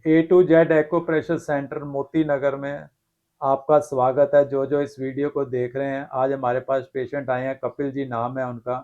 A to Z acupressure centre Moti Nagar में आपका स्वागत है। जो जो इस वीडियो को देख रहे हैं, आज हमारे पास पेशेंट आए हैं, कपिल जी नाम है उनका।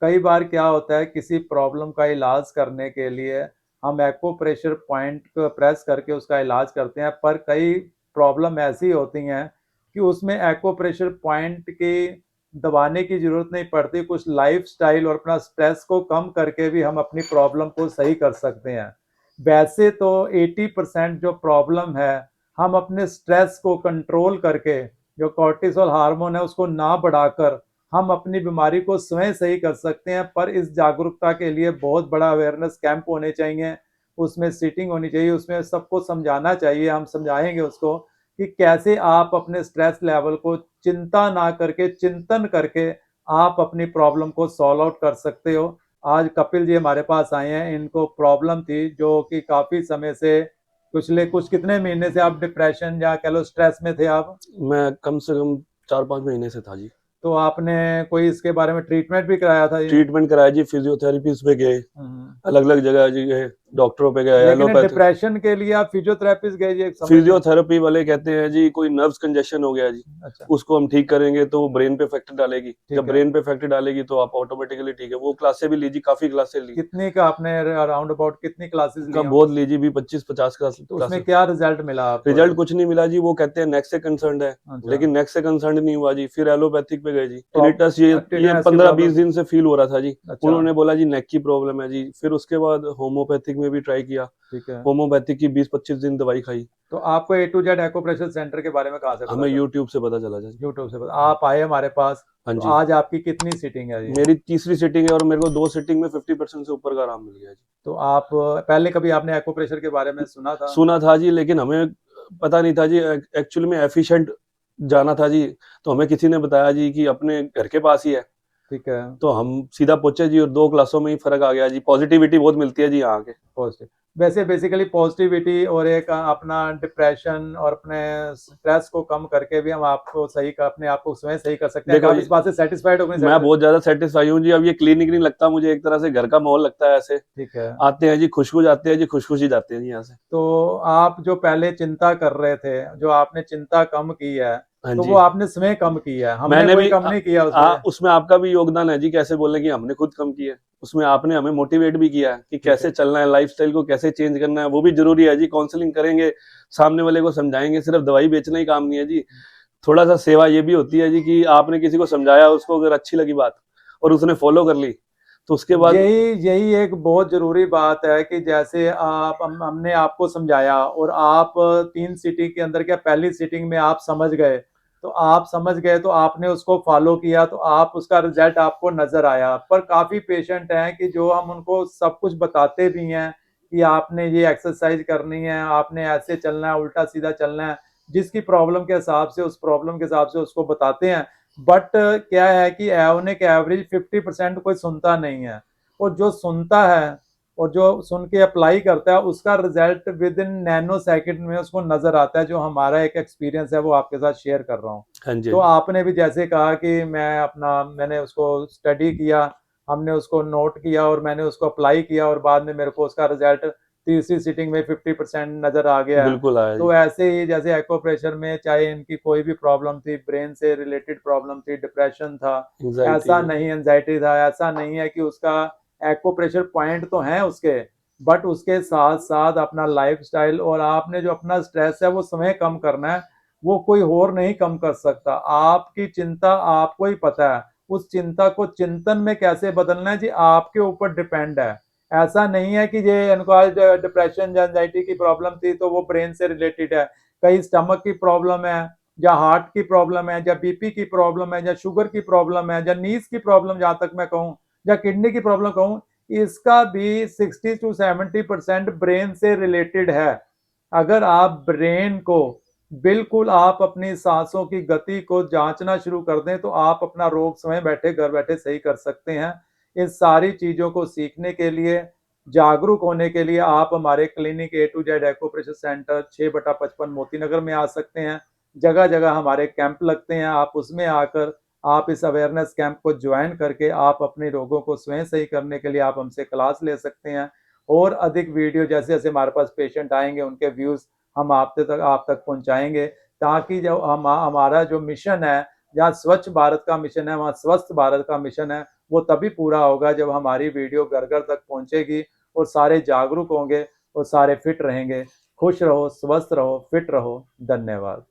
कई बार क्या होता है, किसी प्रॉब्लम का इलाज करने के लिए हम एक्यूप्रेशर पॉइंट को प्रेस करके उसका इलाज करते हैं, पर कई प्रॉब्लम ऐसी होती हैं कि उसमें एक्यूप्रेशर पॉइंट की दबाने की जरूरत नहीं पड़ती। कुछ लाइफ स्टाइल और अपना स्ट्रेस को कम करके भी हम अपनी प्रॉब्लम को सही कर सकते हैं। वैसे तो 80% जो प्रॉब्लम है, हम अपने स्ट्रेस को कंट्रोल करके, जो कॉर्टिसोल हार्मोन है उसको ना बढ़ाकर हम अपनी बीमारी को स्वयं सही कर सकते हैं। पर इस जागरूकता के लिए बहुत बड़ा अवेयरनेस कैंप होने चाहिए, उसमें सीटिंग होनी चाहिए, उसमें सबको समझाना चाहिए। हम समझाएंगे उसको कि कैसे आप अपने स्ट्रेस लेवल को चिंता ना करके, चिंतन करके आप अपनी प्रॉब्लम को सॉल्व आउट कर सकते हो। आज कपिल जी हमारे पास आए हैं, इनको प्रॉब्लम थी जो कि काफी समय से, पिछले कुछ कितने महीने से आप डिप्रेशन या कह लो स्ट्रेस में थे आप? मैं कम से कम 4-5 महीने से था जी। तो आपने कोई इसके बारे में ट्रीटमेंट भी कराया था जी? ट्रीटमेंट कराया जी, फिजियोथेरेपीज पे गए, हम्म। अलग अलग जगह जी गए, डॉक्टरों पे गए, लेकिन एलोपैथ। डिप्रेशन के लिए आप फिजियोथेरेपिस्ट गए जी, एक समझ नहीं। फिजियोथेरेपी वाले कहते हैं जी कोई नर्व्स कंजेशन हो गया जी, अच्छा। उसको हम ठीक करेंगे तो वो ब्रेन पे इफेक्ट डालेगी, जब ठीक है। ब्रेन पे इफेक्ट डालेगी तो आप ऑटोमेटिकली ठीक है। वो क्लासें भी ली जी, काफी क्लासें ली। कितनी का आपने अराउंड अबाउट कितनी क्लासेस ली का होंगी? बहुत ली जी, भी 25-50 तो उसमें क्लासेस। क्या रिजल्ट मिला आपको? रिजल्ट कुछ नहीं मिला जी, वो कहते हैं नेक्स्ट से कंसर्न है, अच्छा। लेकिन नेक्स्ट से कंसर्न नहीं हुआ जी। फिर एलोपैथिक पे गए जी, टिनिटस ये टेनिस की 15-20 प्रॉब्लम। दिन से फील हो रहा था जी। अच्छा। उन्होंने बोला जी नेक की प्रॉब्लम है जी। फिर उसके बाद होम्योपैथिक में भी ट्राई किया, ठीक है। होम्योपैथिक की 20-25 दिन दवाई खाई। तो आपको A to Z acupressure centre के बारे में कहाँ से पता हमें चला? यूट्यूब से पता चला जी। यूट्यूब से पता, आप आए हमारे पास। हाँ तो जी। आज आपकी कितनी सीटिंग है जी? मेरी तीसरी सीटिंग है और मेरे को 2 सीटिंग में 50% से ऊपर का आराम मिल गया जी। तो आप पहले कभी आपने एक्यूप्रेशर के बारे में सुना था? सुना था जी, लेकिन हमें पता नहीं था जी, एक्चुअली में एफिशिएंट जाना था जी। तो हमें किसी ने बताया जी कि अपने घर के पास ही है, ठीक है। तो हम सीधा पहुंचे जी और 2 क्लासों में ही फर्क आ गया जी। पॉजिटिविटी बहुत मिलती है जी यहाँ के। पॉजिटिव। वैसे बेसिकली पॉजिटिविटी और एक अपना डिप्रेशन और अपने स्ट्रेस को कम करके भी हम आपको सही कर, अपने आप को स्वयं सही कर सकते हैं। देखो आप इस बात से सेटिस्फाइड हो? मैं बहुत ज्यादा सेटिस्फाई हूँ जी। अब ये क्लिनिक नहीं लगता मुझे, एक तरह से घर का माहौल लगता है ऐसे। ठीक है। आते हैं जी, खुश खुश आते हैं जी, खुश खुश ही जाते हैं जी यहाँ से। तो आप जो पहले चिंता कर रहे थे, जो आपने चिंता कम की है, हाँ तो वो जी। आपने स्वयं कम की है, हमने मैंने कोई भी कम नहीं किया उसमें। उसमें आपका भी योगदान है जी। कैसे बोले कि हमने खुद कम किया है, उसमें आपने हमें मोटिवेट भी किया है कि ठीक कैसे है। चलना है, लाइफस्टाइल को कैसे चेंज करना है। वो भी जरूरी है जी। काउंसलिंग करेंगे, सामने वाले को समझाएंगे, सिर्फ दवाई बेचना ही काम नहीं है जी। थोड़ा सा सेवा ये भी होती है जी कि आपने किसी को समझाया, उसको अगर अच्छी लगी बात और उसने फॉलो कर ली, तो उसके बाद। यही यही एक बहुत जरूरी बात है कि जैसे हमने आपको समझाया और आप 3 सीटिंग के अंदर, क्या पहली सीटिंग में आप समझ गए, तो आप समझ गए तो आपने उसको फॉलो किया, तो आप उसका रिजल्ट आपको नजर आया। पर काफी पेशेंट हैं कि जो हम उनको सब कुछ बताते भी हैं कि आपने ये एक्सरसाइज करनी है, आपने ऐसे चलना है, उल्टा सीधा चलना है, जिसकी प्रॉब्लम के हिसाब से, उस प्रॉब्लम के हिसाब से उसको बताते हैं। बट क्या है कि एवनेक एवरेज 50% कोई सुनता नहीं है। और जो सुनता है और जो सुन के अप्लाई करता है, उसका result with in nano second में उसको नजर आता है। जो हमारा एक एक्सपीरियंस है वो आपके साथ शेयर कर रहा हूँ। हाँ जी, हाँ तो जी। आपने भी जैसे कहा कि मैंने उसको स्टडी किया, हमने उसको नोट किया और मैंने उसको अप्लाई किया, और बाद में मेरे को उसका रिजल्ट तीसरी सीटिंग में 50% नजर आ गया है। बिल्कुल आया जी। तो ऐसे ही जैसे एक्वाप्रेशर में चाहे इनकी कोई भी प्रॉब्लम थी, ब्रेन से रिलेटेड प्रॉब्लम थी, डिप्रेशन था, एंजाइटी ऐसा है। नहीं, एंजाइटी था, ऐसा नहीं है कि उसका एक्वाप्रेशर पॉइंट तो है उसके, बट उसके साथ साथ अपना लाइफस्टाइल और आपने जो अपना स्ट्रेस है वो समय कम करना है। वो कोई और नहीं कम कर सकता। आपकी चिंता आपको ही पता है, उस चिंता को चिंतन में कैसे बदलना है जी, आपके ऊपर डिपेंड है। ऐसा नहीं है कि ये इनको डिप्रेशन या एंजाइटी की प्रॉब्लम थी तो वो ब्रेन से रिलेटेड है। कहीं स्टमक की प्रॉब्लम है, या हार्ट की प्रॉब्लम है, या बीपी की प्रॉब्लम है, या शुगर की प्रॉब्लम है, या नीज की प्रॉब्लम, जहां तक मैं कहूँ, या किडनी की प्रॉब्लम कहूँ, इसका भी 60 to 70% ब्रेन से रिलेटेड है। अगर आप ब्रेन को बिल्कुल, आप अपनी सांसों की गति को जांचना शुरू कर दें, तो आप अपना रोग स्वयं बैठे घर बैठे सही कर सकते हैं। इस सारी चीजों को सीखने के लिए, जागरूक होने के लिए आप हमारे clinic A to Z acupressure centre 6/55 Moti Nagar में आ सकते हैं। जगह जगह हमारे कैंप लगते हैं, आप उसमें आकर आप इस अवेयरनेस कैंप को ज्वाइन करके आप अपने रोगों को स्वयं सही करने के लिए आप हमसे क्लास ले सकते हैं। और अधिक वीडियो जैसे जैसे हमारे पास पेशेंट आएंगे उनके व्यूज़ हम आप तक पहुंचाएंगे, ताकि जो हमारा जो मिशन है, जहाँ स्वच्छ भारत का मिशन है वहाँ स्वस्थ भारत का मिशन है, वो तभी पूरा होगा जब हमारी वीडियो घर घर तक पहुंचेगी और सारे जागरूक होंगे और सारे फिट रहेंगे। खुश रहो, स्वस्थ रहो, फिट रहो। धन्यवाद।